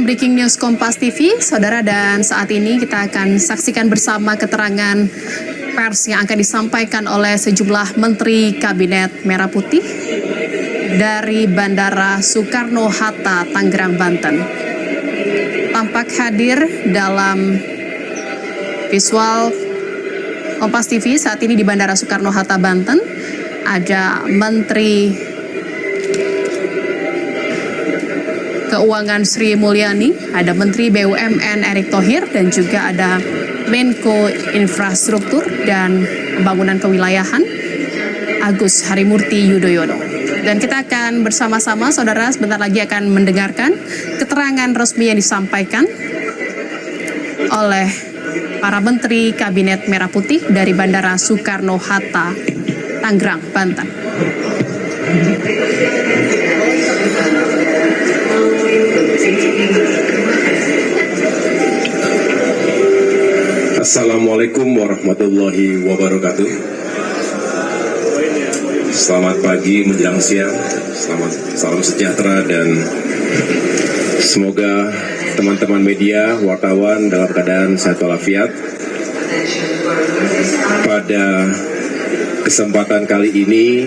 Breaking News Kompas TV, saudara, dan saat ini kita akan saksikan bersama keterangan pers yang akan disampaikan oleh sejumlah Menteri Kabinet Merah Putih dari Bandara Soekarno-Hatta, Tangerang, Banten. Tampak hadir dalam visual Kompas TV saat ini di Bandara Soekarno-Hatta, Banten, ada Menteri Keuangan Sri Mulyani, ada Menteri BUMN Erick Thohir, dan juga ada Menko Infrastruktur dan Pembangunan Kewilayahan Agus Harimurti Yudhoyono. Dan kita akan bersama-sama, saudara, sebentar lagi akan mendengarkan keterangan resmi yang disampaikan oleh para Menteri Kabinet Merah Putih dari Bandara Soekarno-Hatta, Tangerang, Banten. Assalamualaikum warahmatullahi wabarakatuh. Selamat pagi menjelang siang, salam sejahtera, dan semoga teman-teman media, wartawan dalam keadaan sehat walafiat. Pada kesempatan kali ini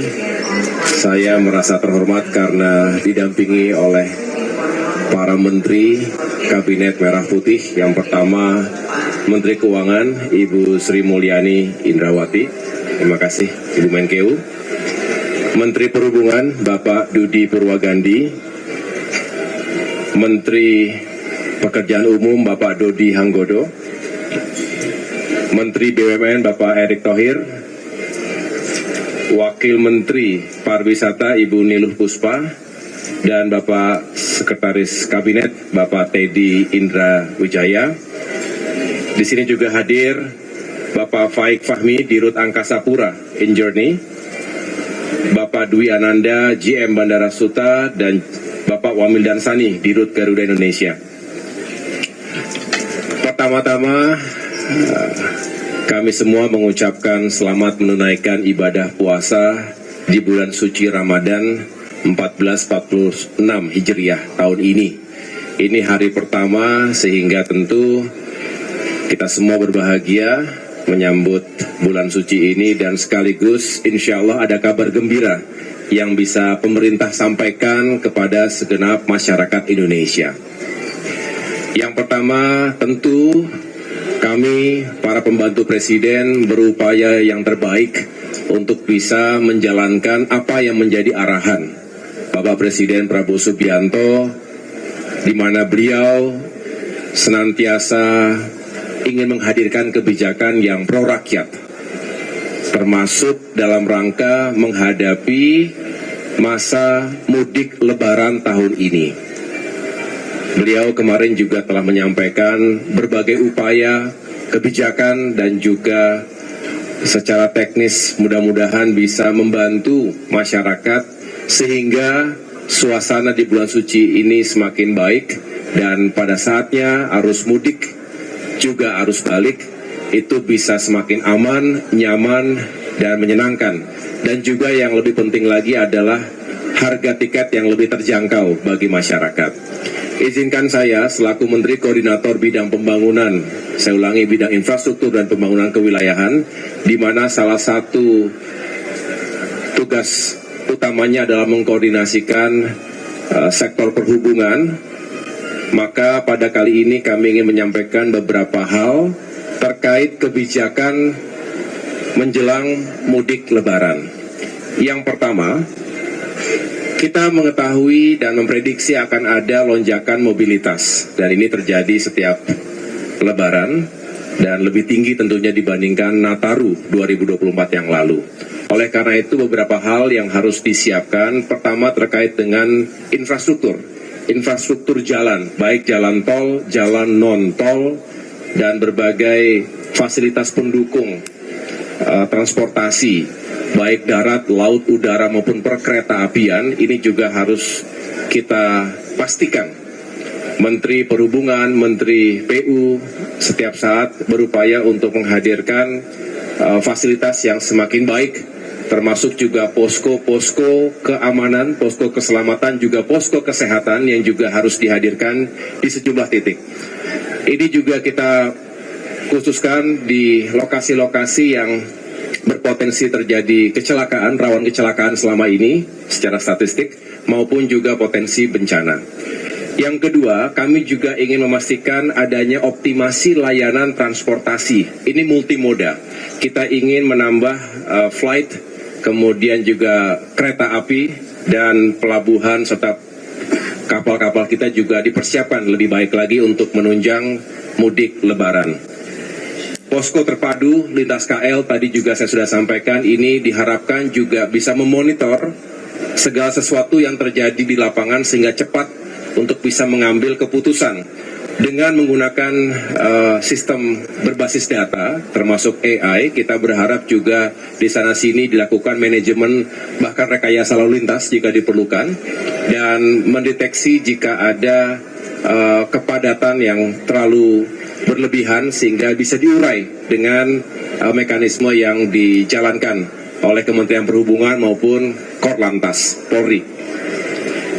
saya merasa terhormat karena didampingi oleh para Menteri Kabinet Merah Putih. Yang pertama, Menteri Keuangan Ibu Sri Mulyani Indrawati. Terima kasih Ibu Menkeu. Menteri Perhubungan Bapak Dudi Purwagandi. Menteri Pekerjaan Umum Bapak Dodi Hanggodo. Menteri BUMN Bapak Erick Thohir. Wakil Menteri Pariwisata Ibu Niluh Puspa, dan Bapak Sekretaris Kabinet Bapak Teddy Indra Wijaya. Di sini juga hadir Bapak Faik Fahmi, Dirut Angkasa Pura Injourney, Bapak Dwi Ananda, GM Bandara Suta, dan Bapak Wamil Dansani, Dirut Garuda Indonesia. Pertama-tama, kami semua mengucapkan selamat menunaikan ibadah puasa di bulan suci Ramadan 1446 Hijriah tahun ini. Ini hari pertama, sehingga tentu kita semua berbahagia menyambut bulan suci ini, dan sekaligus insya Allah ada kabar gembira yang bisa pemerintah sampaikan kepada segenap masyarakat Indonesia. Yang pertama, tentu kami para pembantu Presiden berupaya yang terbaik untuk bisa menjalankan apa yang menjadi arahan Bapak Presiden Prabowo Subianto, di mana beliau senantiasa ingin menghadirkan kebijakan yang pro rakyat, termasuk dalam rangka menghadapi masa mudik Lebaran tahun ini. Beliau kemarin juga telah menyampaikan berbagai upaya, kebijakan, dan juga secara teknis mudah-mudahan bisa membantu masyarakat sehingga suasana di bulan suci ini semakin baik, dan pada saatnya arus mudik juga arus balik itu bisa semakin aman, nyaman, dan menyenangkan. Dan juga yang lebih penting lagi adalah harga tiket yang lebih terjangkau bagi masyarakat. Izinkan saya selaku Menteri Koordinator Bidang Pembangunan, saya ulangi, Bidang Infrastruktur dan Pembangunan Kewilayahan, di mana salah satu tugas utamanya adalah mengkoordinasikan sektor perhubungan. Maka pada kali ini kami ingin menyampaikan beberapa hal terkait kebijakan menjelang mudik Lebaran. Yang pertama, kita mengetahui dan memprediksi akan ada lonjakan mobilitas, dan ini terjadi setiap Lebaran dan lebih tinggi tentunya dibandingkan Nataru 2024 yang lalu. Oleh karena itu beberapa hal yang harus disiapkan. Pertama, terkait dengan infrastruktur jalan, baik jalan tol, jalan non-tol, dan berbagai fasilitas pendukung transportasi, baik darat, laut, udara, maupun perkereta apian. Ini juga harus kita pastikan Menteri Perhubungan, Menteri PU setiap saat berupaya untuk menghadirkan fasilitas yang semakin baik termasuk juga posko-posko keamanan, posko keselamatan, juga posko kesehatan yang juga harus dihadirkan di sejumlah titik. Ini juga kita khususkan di lokasi-lokasi yang berpotensi terjadi kecelakaan, rawan kecelakaan selama ini secara statistik, maupun juga potensi bencana. Yang kedua, kami juga ingin memastikan adanya optimasi layanan transportasi. Ini multimoda. Kita ingin menambah flight, kemudian juga kereta api, dan pelabuhan serta kapal-kapal kita juga dipersiapkan lebih baik lagi untuk menunjang mudik lebaran. Posko terpadu lintas KL tadi juga saya sudah sampaikan, ini diharapkan juga bisa memonitor segala sesuatu yang terjadi di lapangan sehingga cepat untuk bisa mengambil keputusan dengan menggunakan sistem berbasis data termasuk AI. Kita berharap juga di sana sini dilakukan manajemen bahkan rekayasa lalu lintas jika diperlukan, dan mendeteksi jika ada kepadatan yang terlalu berlebihan sehingga bisa diurai dengan mekanisme yang dijalankan oleh Kementerian Perhubungan maupun Korlantas Polri.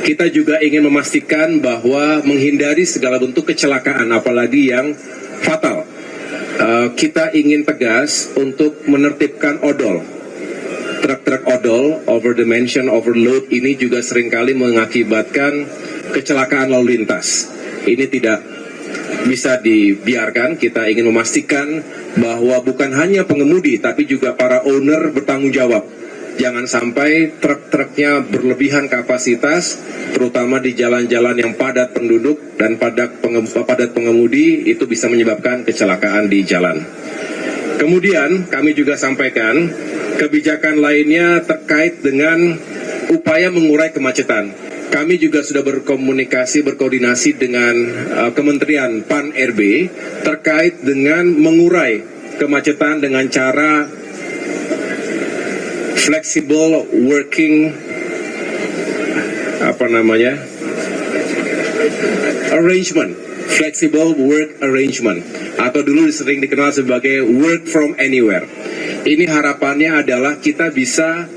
Kita juga ingin memastikan bahwa menghindari segala bentuk kecelakaan, apalagi yang fatal. Kita ingin tegas untuk menertibkan odol. Truk-truk odol, over dimension, overload, ini juga seringkali mengakibatkan kecelakaan lalu lintas. Ini tidak bisa dibiarkan. Kita ingin memastikan bahwa bukan hanya pengemudi, tapi juga para owner bertanggung jawab. Jangan sampai truk-truknya berlebihan kapasitas, terutama di jalan-jalan yang padat penduduk dan padat pengemudi, itu bisa menyebabkan kecelakaan di jalan. Kemudian kami juga sampaikan kebijakan lainnya terkait dengan upaya mengurai kemacetan. Kami juga sudah berkoordinasi dengan Kementerian PAN-RB terkait dengan mengurai kemacetan dengan cara flexible working arrangement, flexible work arrangement, atau dulu sering dikenal sebagai work from anywhere. Ini harapannya adalah kita bisa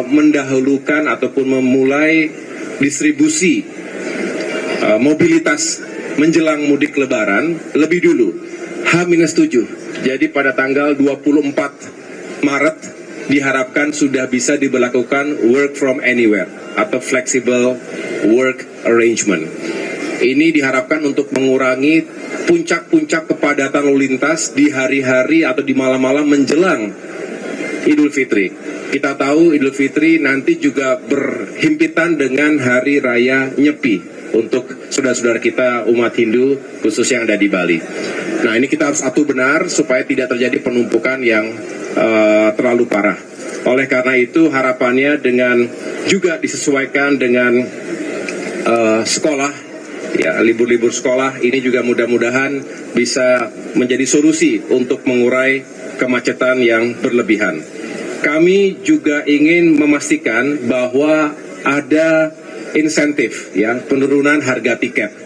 mendahulukan ataupun memulai distribusi mobilitas menjelang mudik lebaran lebih dulu, H-7. Jadi pada tanggal 24 Maret diharapkan sudah bisa diberlakukan work from anywhere atau flexible work arrangement. Ini diharapkan untuk mengurangi puncak-puncak kepadatan lalu lintas di hari-hari atau di malam-malam menjelang Idul Fitri. Kita tahu Idul Fitri nanti juga berhimpitan dengan Hari Raya Nyepi untuk saudara-saudara kita umat Hindu khusus yang ada di Bali. Nah, ini kita harus atur benar supaya tidak terjadi penumpukan yang terlalu parah. Oleh karena itu harapannya dengan juga disesuaikan dengan sekolah, ya libur-libur sekolah, ini juga mudah-mudahan bisa menjadi solusi untuk mengurai kemacetan yang berlebihan. Kami juga ingin memastikan bahwa ada insentif, ya, penurunan harga tiket.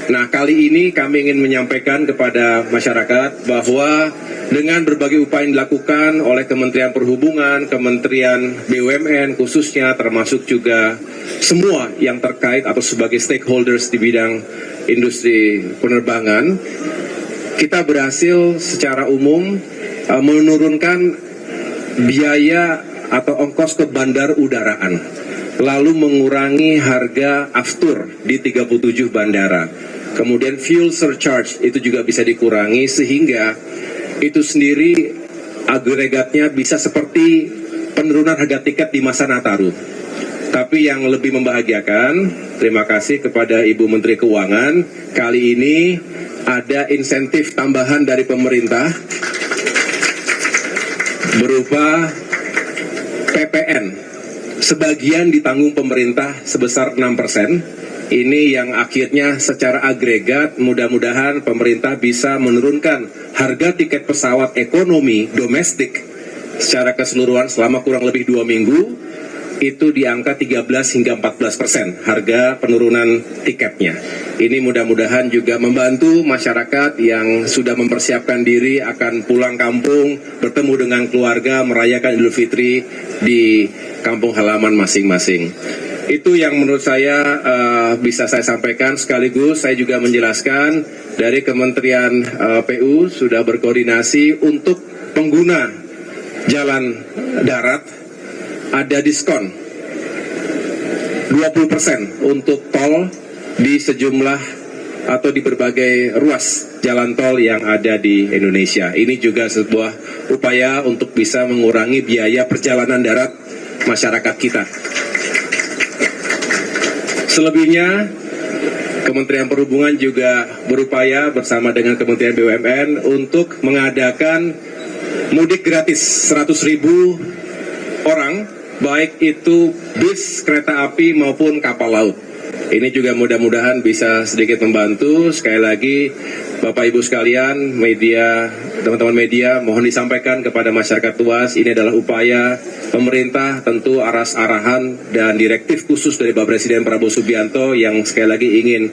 Nah, kali ini kami ingin menyampaikan kepada masyarakat bahwa dengan berbagai upaya yang dilakukan oleh Kementerian Perhubungan, Kementerian BUMN khususnya, termasuk juga semua yang terkait atau sebagai stakeholders di bidang industri penerbangan, kita berhasil secara umum menurunkan biaya atau ongkos ke bandar udaraan, lalu mengurangi harga aftur di 37 bandara. Kemudian fuel surcharge itu juga bisa dikurangi sehingga itu sendiri agregatnya bisa seperti penurunan harga tiket di masa Nataru. Tapi yang lebih membahagiakan, terima kasih kepada Ibu Menteri Keuangan, kali ini ada insentif tambahan dari pemerintah berupa PPN. Sebagian ditanggung pemerintah sebesar 6%. Ini yang akhirnya secara agregat mudah-mudahan pemerintah bisa menurunkan harga tiket pesawat ekonomi domestik secara keseluruhan selama kurang lebih 2 minggu itu di angka 13 hingga 14% harga penurunan tiketnya. Ini mudah-mudahan juga membantu masyarakat yang sudah mempersiapkan diri akan pulang kampung, bertemu dengan keluarga, merayakan Idul Fitri di kampung halaman masing-masing. Itu yang menurut saya bisa saya sampaikan. Sekaligus saya juga menjelaskan dari Kementerian PU sudah berkoordinasi untuk pengguna jalan darat ada diskon 20% untuk tol di sejumlah atau di berbagai ruas jalan tol yang ada di Indonesia. Ini juga sebuah upaya untuk bisa mengurangi biaya perjalanan darat masyarakat kita. Selebihnya, Kementerian Perhubungan juga berupaya bersama dengan Kementerian BUMN untuk mengadakan mudik gratis 100.000 orang, baik itu bis, kereta api maupun kapal laut. Ini juga mudah-mudahan bisa sedikit membantu. Sekali lagi, Bapak Ibu sekalian, media, teman-teman media, mohon disampaikan kepada masyarakat luas, ini adalah upaya pemerintah tentu aras-arahan dan direktif khusus dari Bapak Presiden Prabowo Subianto yang sekali lagi ingin